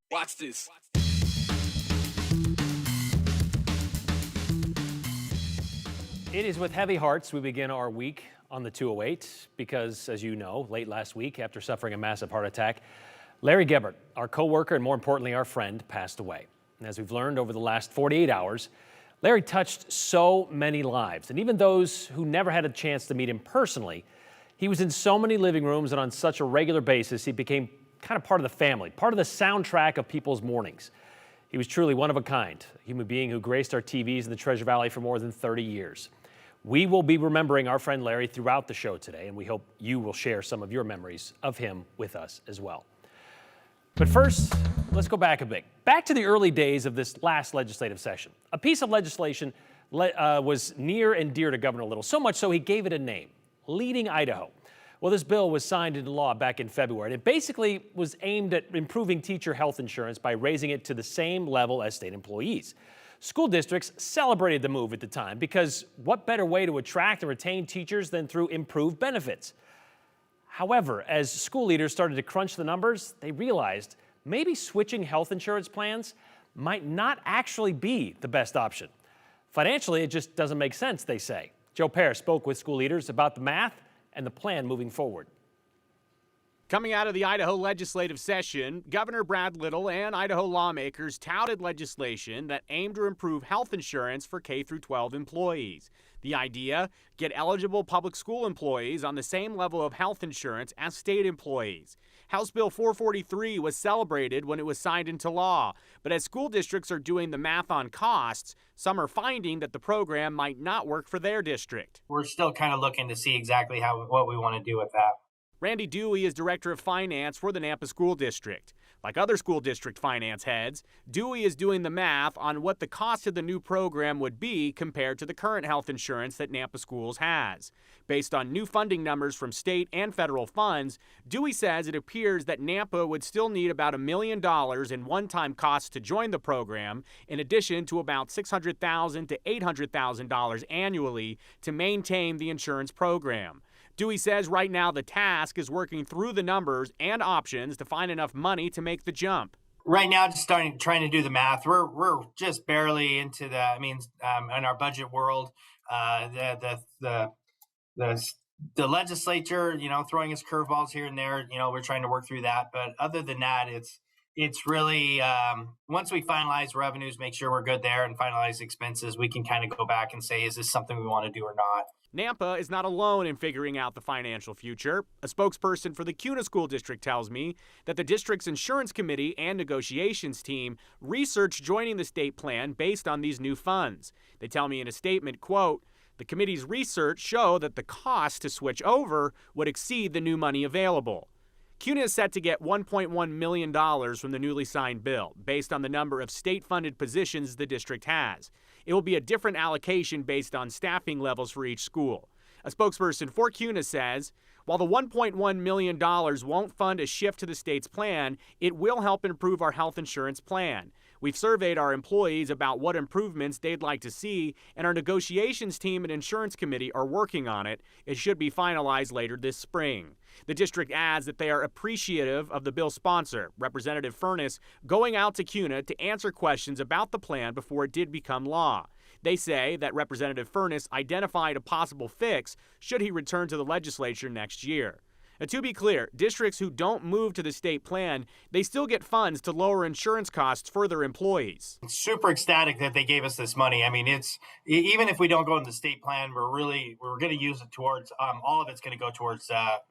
Watch this. It is with heavy hearts we begin our week on the 208 because, as you know, late last week, after suffering a massive heart attack, Larry Gebert, our co-worker and more importantly our friend, passed away. And as we've learned over the last 48 hours, Larry touched so many lives, and even those who never had a chance to meet him personally. He was in so many living rooms and on such a regular basis, he became kind of part of the family, part of the soundtrack of people's mornings. He was truly one of a kind, a human being who graced our TVs in the Treasure Valley for more than 30 years. We will be remembering our friend Larry throughout the show today, and we hope you will share some of your memories of him with us as well. But first, let's go back a bit. Back to the early days of this last legislative session. A piece of legislation was near and dear to Governor Little, so much so he gave it a name, Leading Idaho. Well, this bill was signed into law back in February, and it basically was aimed at improving teacher health insurance by raising it to the same level as state employees. School districts celebrated the move at the time because what better way to attract and retain teachers than through improved benefits? However, as school leaders started to crunch the numbers, they realized maybe switching health insurance plans might not actually be the best option. Financially, it just doesn't make sense, they say. Joe Pear spoke with school leaders about the math and the plan moving forward. Coming out of the Idaho legislative session, Governor Brad Little and Idaho lawmakers touted legislation that aimed to improve health insurance for K-12 employees. The idea, get eligible public school employees on the same level of health insurance as state employees. House Bill 443 was celebrated when it was signed into law, but as school districts are doing the math on costs, some are finding that the program might not work for their district. We're still kind of looking to see exactly what we want to do with that. Randy Dewey is Director of Finance for the Nampa School District. Like other school district finance heads, Dewey is doing the math on what the cost of the new program would be compared to the current health insurance that Nampa Schools has. Based on new funding numbers from state and federal funds, Dewey says it appears that Nampa would still need about $1 million in one-time costs to join the program, in addition to about $600,000 to $800,000 annually to maintain the insurance program. Dewey says right now the task is working through the numbers and options to find enough money to make the jump. Right now, just trying to do the math. We're just barely into in our budget world, the legislature, throwing us curveballs here and there. We're trying to work through that. But other than that, it's really once we finalize revenues, make sure we're good there, and finalize expenses, we can kind of go back and say, is this something we want to do or not? Nampa is not alone in figuring out the financial future. A spokesperson for the Kuna School District tells me that the district's insurance committee and negotiations team researched joining the state plan based on these new funds. They tell me in a statement, quote, the committee's research show that the cost to switch over would exceed the new money available. CUNA is set to get $1.1 million from the newly signed bill, based on the number of state-funded positions the district has. It will be a different allocation based on staffing levels for each school. A spokesperson for CUNA says, while the $1.1 million won't fund a shift to the state's plan, it will help improve our health insurance plan. We've surveyed our employees about what improvements they'd like to see, and our negotiations team and insurance committee are working on it. It should be finalized later this spring. The district adds that they are appreciative of the bill's sponsor, Representative Furness, going out to CUNA to answer questions about the plan before it did become law. They say that Representative Furness identified a possible fix should he return to the legislature next year. Now, to be clear, districts who don't move to the state plan, they still get funds to lower insurance costs for their employees. Super ecstatic that they gave us this money. I mean, it's even if we don't go in the state plan, we're going to use it towards all of it's going to go towards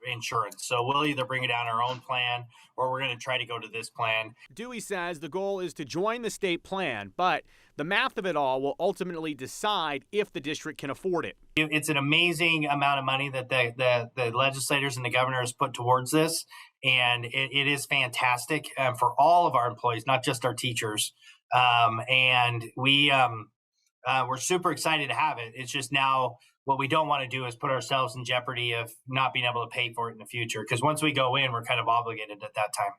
insurance. So we'll either bring it on our own plan or we're going to try to go to this plan. Dewey says the goal is to join the state plan, but the math of it all will ultimately decide if the district can afford it. It's an amazing amount of money that the legislators and the governor has put towards this, and it is fantastic for all of our employees, not just our teachers. And we're super excited to have it. It's just now what we don't want to do is put ourselves in jeopardy of not being able to pay for it in the future, because once we go in, we're kind of obligated at that time.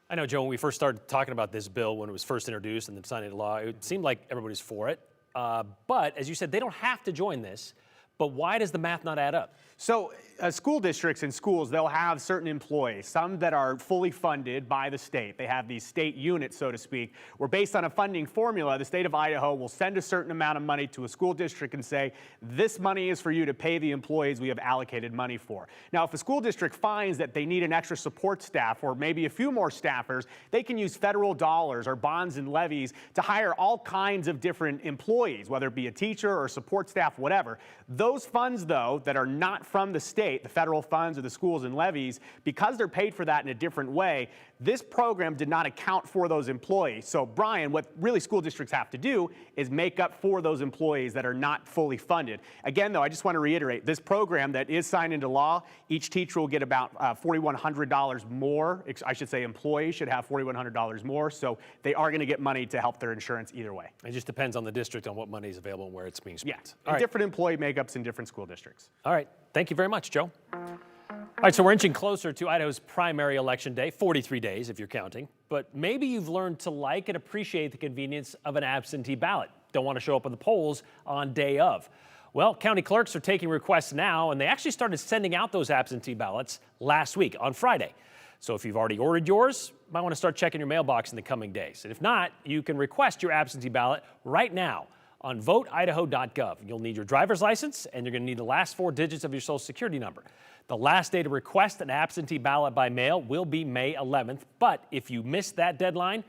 I know, Joe, when we first started talking about this bill, when it was first introduced and then signed into law, it seemed like everybody's for it. But as you said, they don't have to join this. But why does the math not add up? So school districts and schools, they'll have certain employees, some that are fully funded by the state. They have these state units, so to speak, where based on a funding formula, the state of Idaho will send a certain amount of money to a school district and say, this money is for you to pay the employees we have allocated money for. Now, if a school district finds that they need an extra support staff or maybe a few more staffers, they can use federal dollars or bonds and levies to hire all kinds of different employees, whether it be a teacher or support staff, whatever. Those funds, though, that are not from the state, the federal funds or the schools and levies, because they're paid for that in a different way, this program did not account for those employees. So, Brian, what really school districts have to do is make up for those employees that are not fully funded. Again, though, I just want to reiterate, this program that is signed into law, each teacher will get about $4,100 more. I should say employees should have $4,100 more. So they are going to get money to help their insurance either way. It just depends on the district on what money is available and where it's being spent. Yeah, and different employee makeups in different school districts. All right. Thank you very much, Joe. All right, so we're inching closer to Idaho's primary election day, 43 days if you're counting. But maybe you've learned to like and appreciate the convenience of an absentee ballot. Don't want to show up at the polls on day of. Well, county clerks are taking requests now, and they actually started sending out those absentee ballots last week on Friday. So if you've already ordered yours, you might want to start checking your mailbox in the coming days. And if not, you can request your absentee ballot right now on voteidaho.gov. You'll need your driver's license, and you're going to need the last 4 digits of your social security number. The last day to request an absentee ballot by mail will be May 11th, but if you miss that deadline,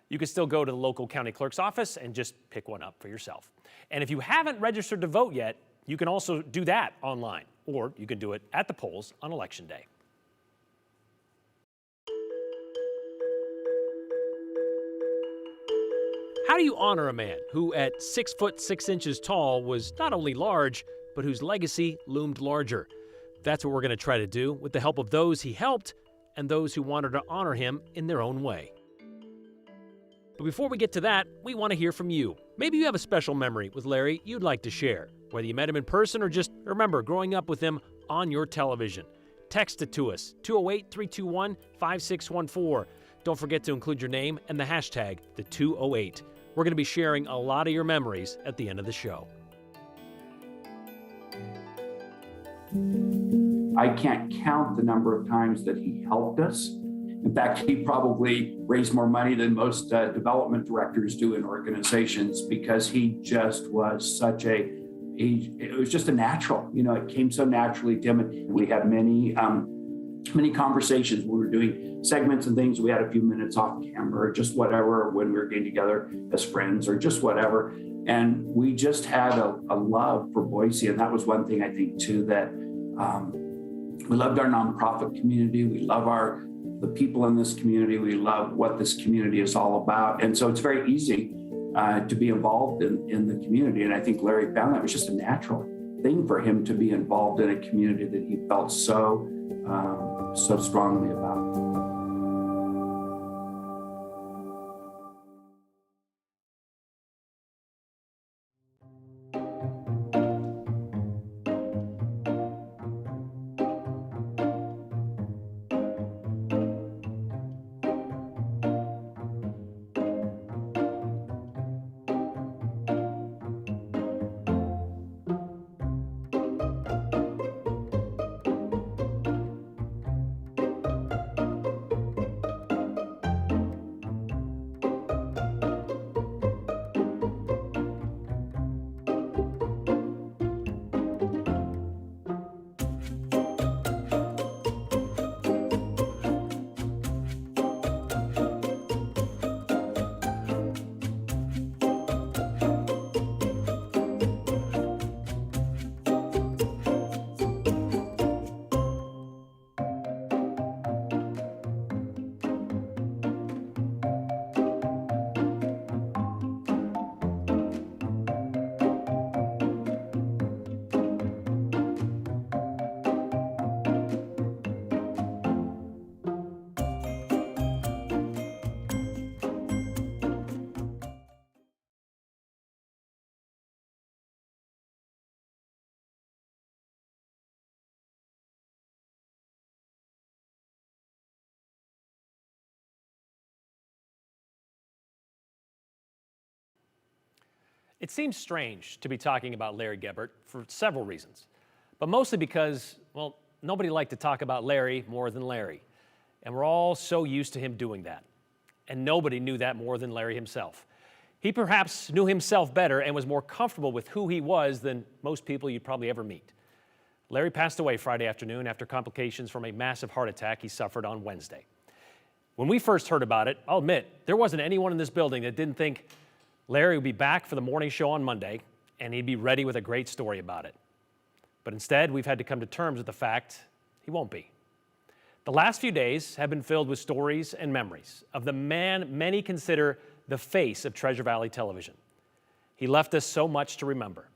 you can still go to the local county clerk's office and just pick one up for yourself. And if you haven't registered to vote yet, you can also do that online, or you can do it at the polls on Election Day. How do you honor a man who, at 6 foot 6 inches tall, was not only large, but whose legacy loomed larger? That's what we're going to try to do with the help of those he helped and those who wanted to honor him in their own way. But before we get to that, we want to hear from you. Maybe you have a special memory with Larry you'd like to share, whether you met him in person or just remember growing up with him on your television. Text it to us, 208-321-5614. Don't forget to include your name and the hashtag, the 208. We're going to be sharing a lot of your memories at the end of the show. I can't count the number of times that he helped us. In fact, he probably raised more money than most development directors do in organizations because he just was such it was just a natural, it came so naturally to him. We had many conversations. We were doing segments and things. We had a few minutes off camera or just whatever when we were getting together as friends or just whatever. And we just had a love for Boise. And that was one thing I think too, that we loved our nonprofit community. We love the people in this community. We love what this community is all about. And so it's very easy to be involved in the community. And I think Larry found that was just a natural thing for him to be involved in a community that he felt so strongly about. It seems strange to be talking about Larry Gebert for several reasons. but mostly because, well, nobody liked to talk about Larry more than Larry. And we're all so used to him doing that. And nobody knew that more than Larry himself. He perhaps knew himself better and was more comfortable with who he was than most people you'd probably ever meet. Larry passed away Friday afternoon after complications from a massive heart attack he suffered on Wednesday. When we first heard about it, I'll admit, there wasn't anyone in this building that didn't think Larry would be back for the morning show on Monday and he'd be ready with a great story about it. But instead, we've had to come to terms with the fact he won't be. The last few days have been filled with stories and memories of the man many consider the face of Treasure Valley television. He left us so much to remember.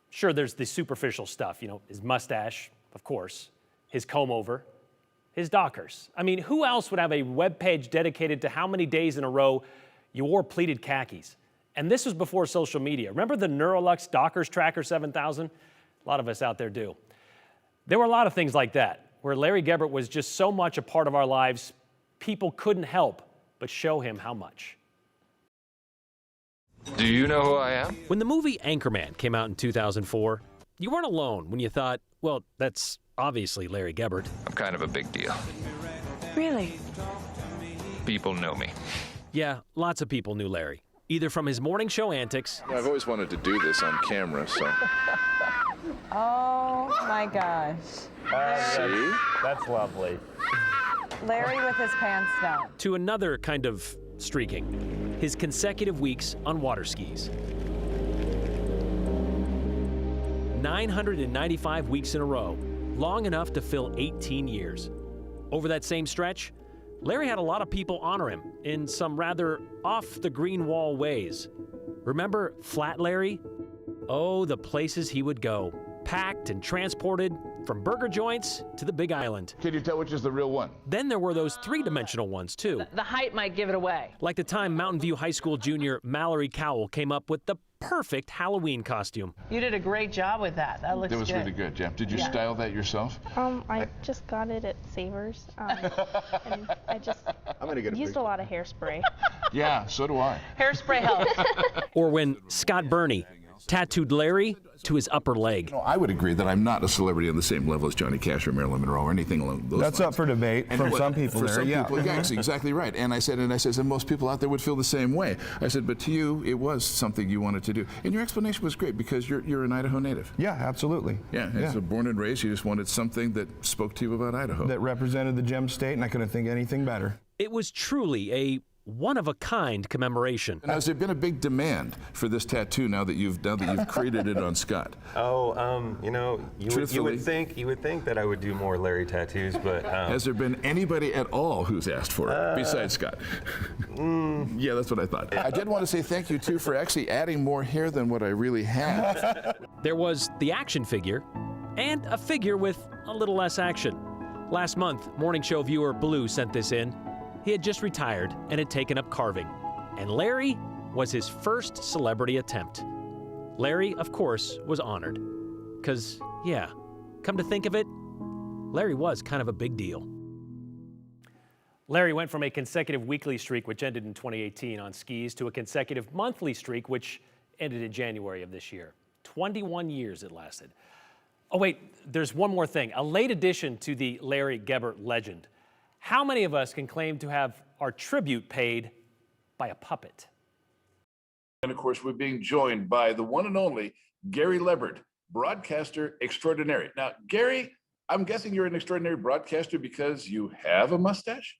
Sure, there's the superficial stuff, his mustache, of course, his comb over, his Dockers. I mean, who else would have a webpage dedicated to how many days in a row you wore pleated khakis? And this was before social media. Remember the Neurolux Dockers Tracker 7000? A lot of us out there do. There were a lot of things like that, where Larry Gebert was just so much a part of our lives, people couldn't help but show him how much. Do you know who I am? When the movie Anchorman came out in 2004, you weren't alone when you thought, well, that's obviously Larry Gebert. I'm kind of a big deal. Really? People know me. Yeah, lots of people knew Larry, either from his morning show antics. I've always wanted to do this on camera, so. Oh my gosh. See? That's lovely. Larry with his pants down. To another kind of streaking, his consecutive weeks on water skis. 995 weeks in a row, long enough to fill 18 years. Over that same stretch, Larry had a lot of people honor him in some rather off-the-green-wall ways. Remember Flat Larry? Oh, the places he would go, packed and transported from burger joints to the Big Island. Can you tell which is the real one? Then there were those three-dimensional ones, too. The height might give it away. Like the time Mountain View High School junior Mallory Cowell came up with the perfect Halloween costume. You did a great job with that. That looks good. That was really good, Jeff. Did you style that yourself? I just got it at Savers, and I just used a lot of hairspray. Yeah, so do I. Hairspray helps. Or when Scott Burney tattooed Larry to his upper leg. I would agree that I'm not a celebrity on the same level as Johnny Cash or Marilyn Monroe or anything along those lines. That's up for debate from some people. For some people, yeah, exactly right. And I said, and most people out there would feel the same way. I said, but to you, it was something you wanted to do. And your explanation was great because you're an Idaho native. Yeah, absolutely. Yeah, it's born and raised. You just wanted something that spoke to you about Idaho. That represented the gem state, and I couldn't think anything better. It was truly a one-of-a-kind commemoration. And has there been a big demand for this tattoo now that you've created it on Scott? Oh, you would think that I would do more Larry tattoos, but has there been anybody at all who's asked for it besides Scott? Yeah, that's what I thought. I did want to say thank you too for actually adding more hair than what I really had. There was the action figure and a figure with a little less action. Last month, morning show viewer Blue sent this in. He had just retired and had taken up carving, and Larry was his first celebrity attempt. Larry, of course, was honored. Because, yeah, come to think of it, Larry was kind of a big deal. Larry went from a consecutive weekly streak, which ended in 2018 on skis, to a consecutive monthly streak, which ended in January of this year. 21 years it lasted. Oh, wait, there's one more thing. A late addition to the Larry Gebert legend. How many of us can claim to have our tribute paid by a puppet? And of course, we're being joined by the one and only Gary Lebert, broadcaster extraordinary. Now, Gary, I'm guessing you're an extraordinary broadcaster because you have a mustache?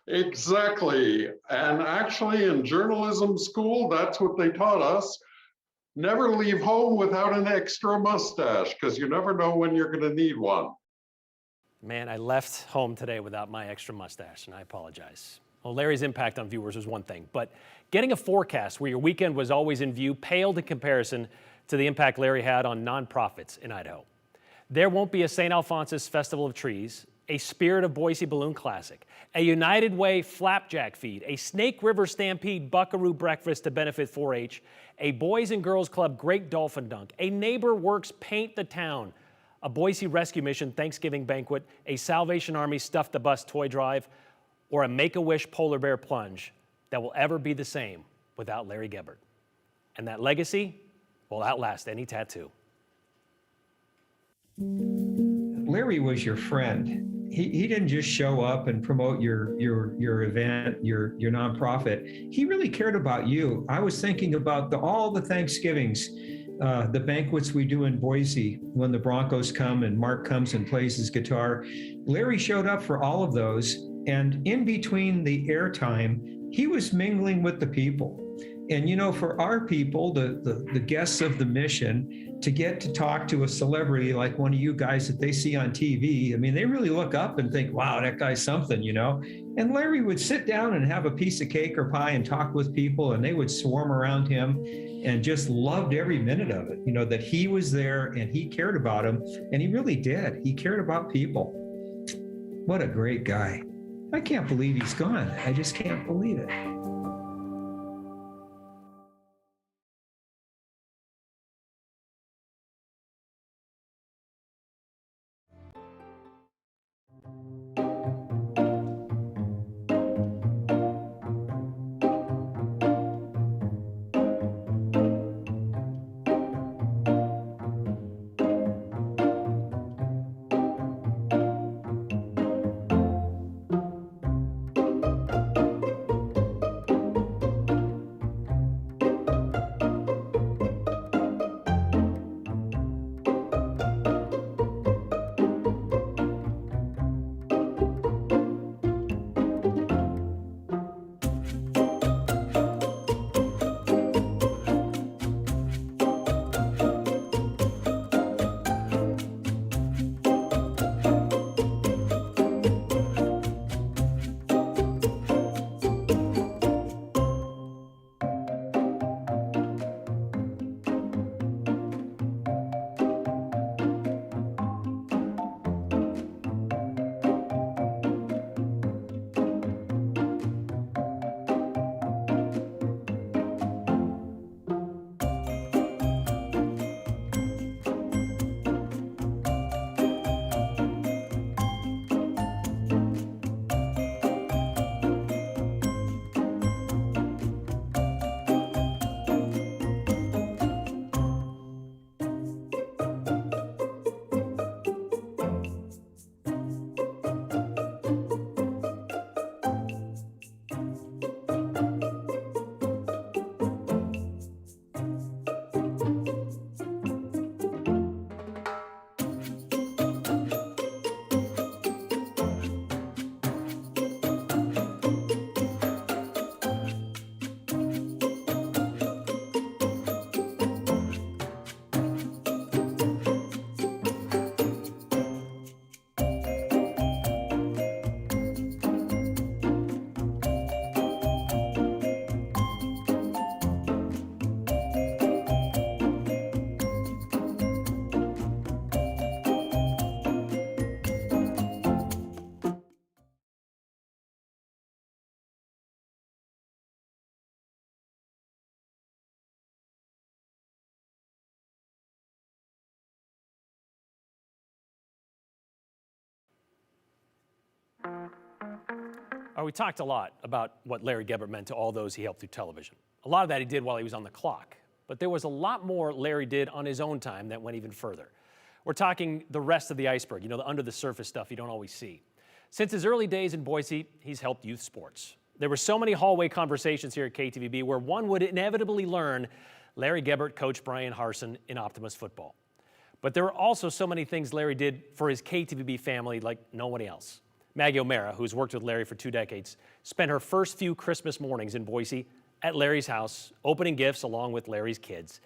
Exactly. And actually, in journalism school, that's what they taught us. Never leave home without an extra mustache, because you never know when you're going to need one. Man, I left home today without my extra mustache, and I apologize. Well, Larry's impact on viewers was one thing, but getting a forecast where your weekend was always in view paled in comparison to the impact Larry had on nonprofits in Idaho. There won't be a St. Alphonsus Festival of Trees, a Spirit of Boise Balloon Classic, a United Way Flapjack Feed, a Snake River Stampede Buckaroo Breakfast to benefit 4-H, a Boys and Girls Club Great Dolphin Dunk, a Neighbor Works Paint the Town, a Boise Rescue Mission Thanksgiving Banquet, a Salvation Army Stuff the Bus Toy Drive, or a Make-A-Wish Polar Bear Plunge that will ever be the same without Larry Gebert. And that legacy will outlast any tattoo. Larry was your friend. He didn't just show up and promote your event, your nonprofit. He really cared about you. I was thinking about all the Thanksgivings, the banquets we do in Boise when the Broncos come and Mark comes and plays his guitar. Larry showed up for all of those, and in between the airtime, he was mingling with the people. And you know, for our people, the guests of the mission, to get to talk to a celebrity like one of you guys that they see on TV, I mean, they really look up and think, wow, that guy's something, you know? And Larry would sit down and have a piece of cake or pie and talk with people, and they would swarm around him and just loved every minute of it, you know, that he was there and he cared about them. And he really did. He cared about people. What a great guy. I can't believe he's gone. I just can't believe it. We talked a lot about what Larry Gebert meant to all those he helped through television. A lot of that he did while he was on the clock, but there was a lot more Larry did on his own time that went even further. We're talking the rest of the iceberg, you know, the under the surface stuff you don't always see. Since his early days in Boise, he's helped youth sports. There were so many hallway conversations here at KTVB where one would inevitably learn Larry Gebert coached Brian Harsin in Optimus football. But there were also so many things Larry did for his KTVB family like nobody else. Maggie O'Mara, who's worked with Larry for 2 decades, spent her first few Christmas mornings in Boise at Larry's house, opening gifts along with Larry's kids.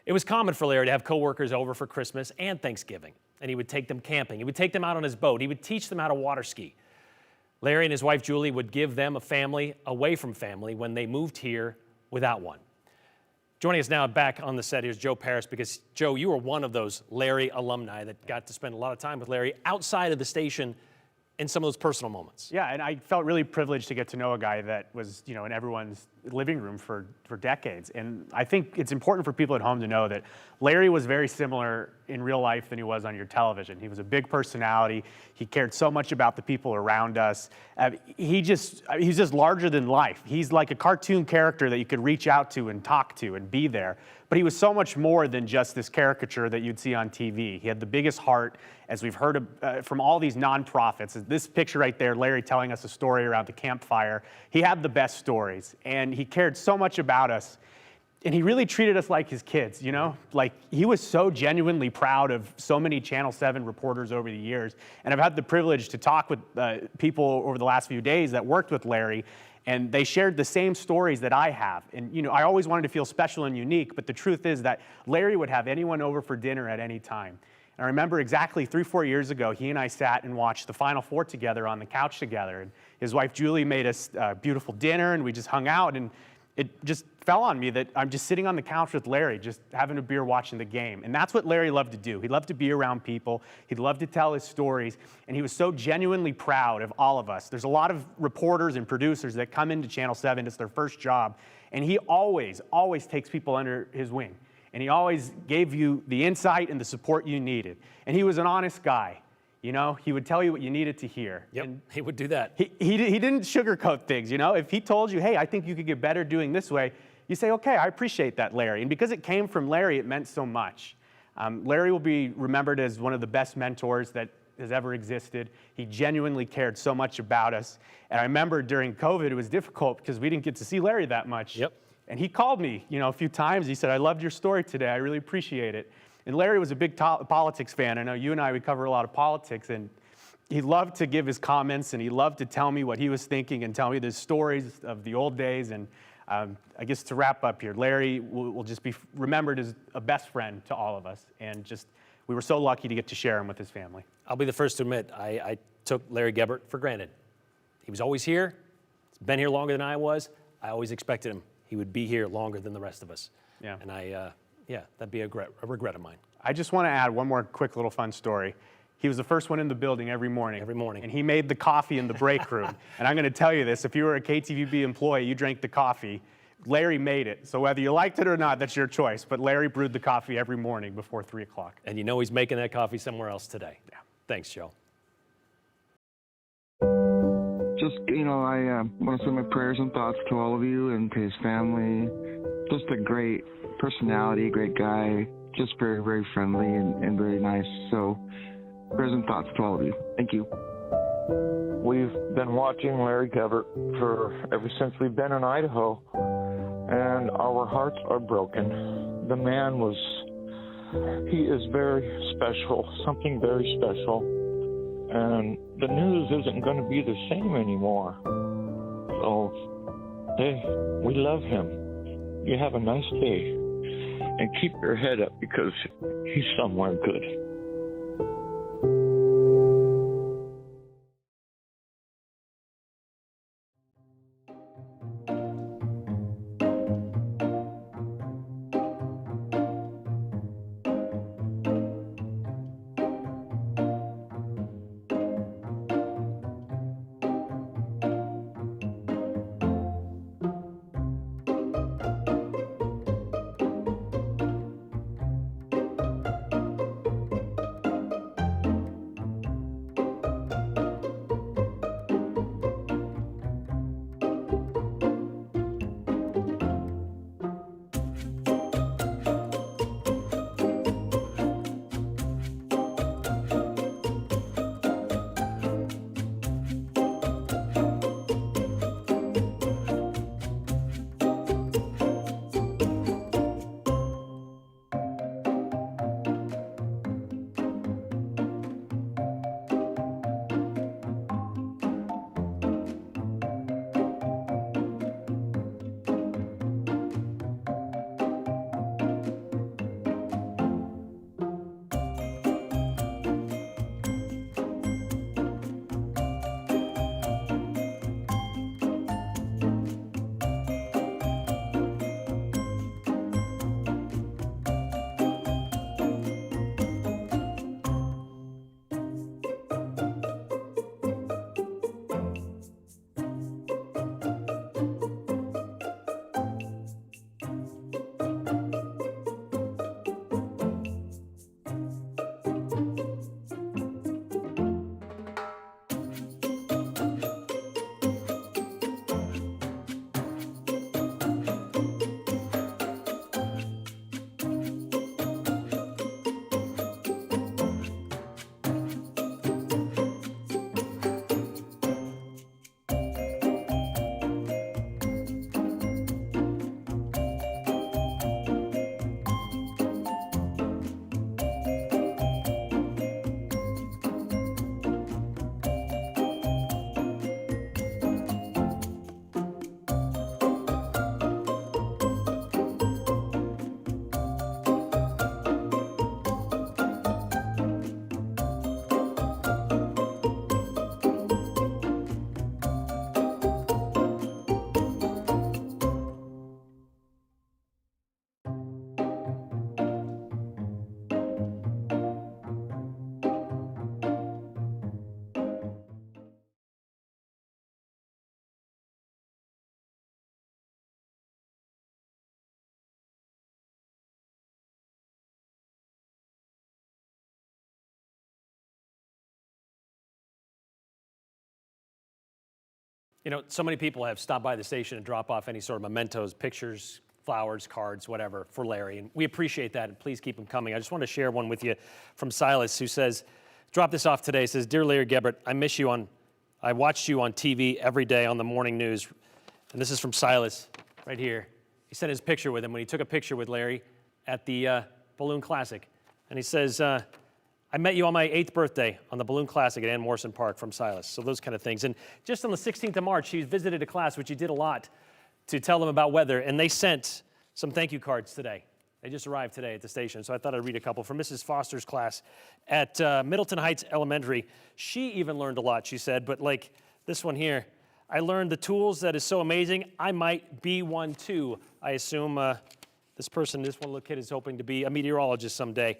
It was common for Larry to have coworkers over for Christmas and Thanksgiving, and he would take them camping. He would take them out on his boat. He would teach them how to water ski. Larry and his wife, Julie, would give them a family away from family when they moved here without one. Joining us now back on the set, here's Joe Paris, because, Joe, you were one of those Larry alumni that got to spend a lot of time with Larry outside of the station in some of those personal moments. Yeah, and I felt really privileged to get to know a guy that was, in everyone's living room for decades. And I think it's important for people at home to know that Larry was very similar in real life than he was on your television. He was a big personality. He cared so much about the people around us. He's just larger than life. He's like a cartoon character that you could reach out to and talk to and be there. But he was so much more than just this caricature that you'd see on TV. He had the biggest heart, as we've heard from all these nonprofits. This picture right there, Larry telling us a story around the campfire. He had the best stories, and he cared so much about us. And he really treated us like his kids, Like, he was so genuinely proud of so many Channel 7 reporters over the years. And I've had the privilege to talk with people over the last few days that worked with Larry, and they shared the same stories that I have. And, I always wanted to feel special and unique, but the truth is that Larry would have anyone over for dinner at any time. And I remember exactly 3-4 years ago, he and I sat and watched the Final Four together on the couch together. And his wife, Julie, made us a beautiful dinner, and we just hung out. And it just fell on me that I'm just sitting on the couch with Larry, just having a beer watching the game. And that's what Larry loved to do. He loved to be around people. He loved to tell his stories. And he was so genuinely proud of all of us. There's a lot of reporters and producers that come into Channel 7. It's their first job. And he always takes people under his wing. And he always gave you the insight and the support you needed. And he was an honest guy. He would tell you what you needed to hear. Yep, and he would do that. He didn't sugarcoat things, If he told you, hey, I think you could get better doing this way, you say, okay, I appreciate that, Larry. And because it came from Larry, it meant so much. Larry will be remembered as one of the best mentors that has ever existed. He genuinely cared so much about us. And I remember during COVID, it was difficult because we didn't get to see Larry that much. Yep. And he called me, a few times. He said, I loved your story today. I really appreciate it. And Larry was a big politics fan. I know you and I, we cover a lot of politics, and he loved to give his comments, and he loved to tell me what he was thinking and tell me the stories of the old days. And I guess to wrap up here, Larry will just be remembered as a best friend to all of us. And we were so lucky to get to share him with his family. I'll be the first to admit, I took Larry Gebert for granted. He was always here. He's been here longer than I was. I always expected him. He would be here longer than the rest of us. Yeah. And that'd be a regret of mine. I just want to add one more quick little fun story. He was the first one in the building every morning. Every morning. And he made the coffee in the break room. And I'm going to tell you this, if you were a KTVB employee, you drank the coffee, Larry made it. So whether you liked it or not, that's your choice. But Larry brewed the coffee every morning before 3 o'clock. And he's making that coffee somewhere else today. Yeah. Thanks, Joe. Just, I want to send my prayers and thoughts to all of you and to his family. Just a great personality, great guy, just very, very friendly and very nice. So prayers and thoughts to all of you. Thank you. We've been watching Larry Gebert ever since we've been in Idaho, and our hearts are broken. The man he is very special, something very special, and the news isn't going to be the same anymore. So, hey, we love him. You have a nice day, and keep your head up because he's somewhere good. You know, so many people have stopped by the station and drop off any sort of mementos, pictures, flowers, cards, whatever, for Larry. And we appreciate that, and please keep them coming. I just want to share one with you from Silas, who says, drop this off today. Says, Dear Larry Gebert, I watched you on TV every day on the morning news. And this is from Silas right here. He sent his picture with him when he took a picture with Larry at the Balloon Classic. And he says, I met you on my 8th birthday on the Balloon Classic at Ann Morrison Park, from Silas. So those kind of things. And just on the 16th of March, he visited a class, which he did a lot, to tell them about weather. And they sent some thank you cards today. They just arrived today at the station. So I thought I'd read a couple from Mrs. Foster's class at Middleton Heights Elementary. She even learned a lot, she said. But like this one here, I learned the tools that is so amazing. I might be one too. I assume this one little kid is hoping to be a meteorologist someday.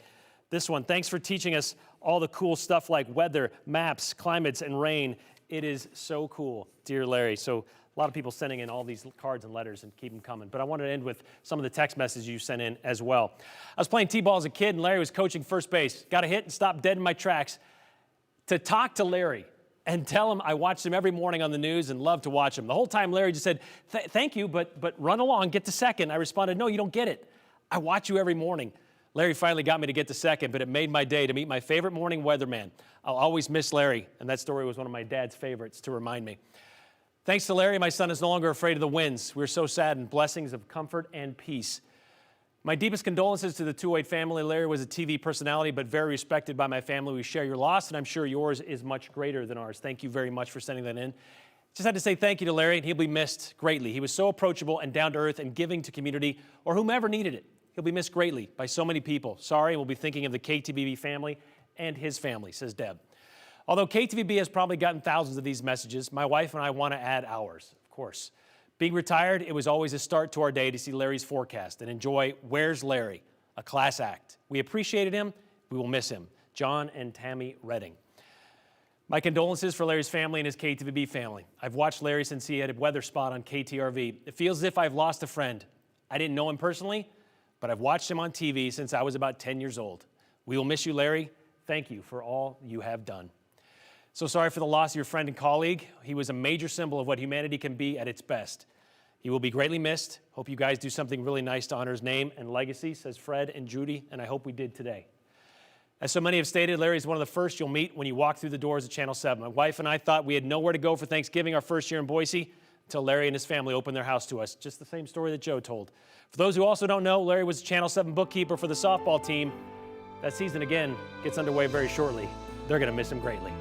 This one, thanks for teaching us all the cool stuff like weather, maps, climates, and rain. It is so cool, dear Larry. So a lot of people sending in all these cards and letters, and keep them coming. But I wanted to end with some of the text messages you sent in as well. I was playing T-ball as a kid, and Larry was coaching first base. Got a hit and stopped dead in my tracks to talk to Larry and tell him I watched him every morning on the news and love to watch him. The whole time Larry just said, thank you, but run along, get to second. I responded, no, you don't get it. I watch you every morning. Larry finally got me to get to second, but it made my day to meet my favorite morning weatherman. I'll always miss Larry, and that story was one of my dad's favorites to remind me. Thanks to Larry, my son is no longer afraid of the winds. We're so saddened. Blessings of comfort and peace. My deepest condolences to the 208 family. Larry was a TV personality, but very respected by my family. We share your loss, and I'm sure yours is much greater than ours. Thank you very much for sending that in. Just had to say thank you to Larry, and he'll be missed greatly. He was so approachable and down to earth and giving to community or whomever needed it. He'll be missed greatly by so many people. Sorry, and we'll be thinking of the KTVB family and his family, says Deb. Although KTVB has probably gotten thousands of these messages, my wife and I want to add ours, of course. Being retired, it was always a start to our day to see Larry's forecast and enjoy Where's Larry, a class act. We appreciated him. We will miss him. John and Tammy Redding. My condolences for Larry's family and his KTVB family. I've watched Larry since he had a weather spot on KTRV. It feels as if I've lost a friend. I didn't know him personally, but I've watched him on TV since I was about 10 years old. We will miss you, Larry. Thank you for all you have done. So sorry for the loss of your friend and colleague. He was a major symbol of what humanity can be at its best. He will be greatly missed. Hope you guys do something really nice to honor his name and legacy, says Fred and Judy, and I hope we did today. As so many have stated, Larry is one of the first you'll meet when you walk through the doors of Channel 7. My wife and I thought we had nowhere to go for Thanksgiving our first year in Boise until Larry and his family opened their house to us. Just the same story that Joe told. For those who also don't know, Larry was Channel 7 bookkeeper for the softball team. That season, again, gets underway very shortly. They're going to miss him greatly.